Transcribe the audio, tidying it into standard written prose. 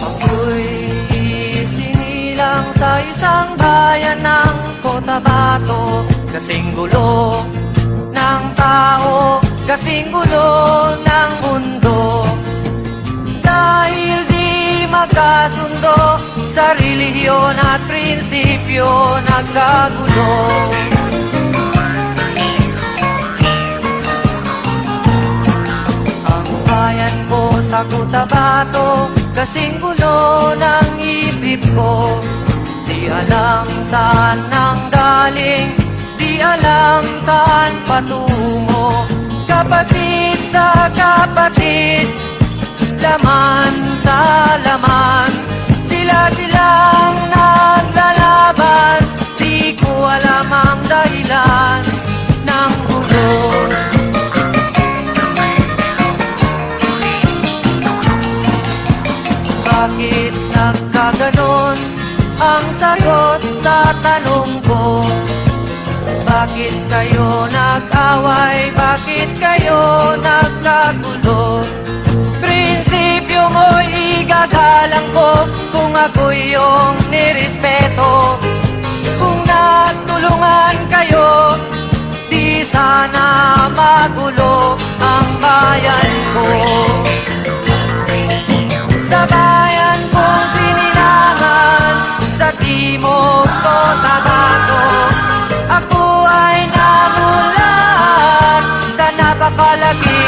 Ako'y isinilang sa isang bayan ng Cotabato, kasing gulo ng tao, kasing gulo ng mundo. Dahil di magkasundo sa relihiyon at prinsipyo, nagkagulo. Ang bayan ko sa Cotabato, kasing gulo ng isip ko. Di alam saan nang galing, di alam saan patungo. Kapatid sa kapatid, laman sa laman, sila-silang naglalaban. Di ko alam ang dahilan ng gulo. Bakit nagkaganon ang sagot sa tanong ko? Bakit kayo nag-away? Bakit kayo nagkagulo? Prinsipyo mo'y igagalang ko kung ako'y iyong nirespeto. Kung nagtulungan kayo, di sana magulo ang bayan ko. Sa bayan kong sinilangan, sa Timog Cotabato, ako ay namulan sa napakalaki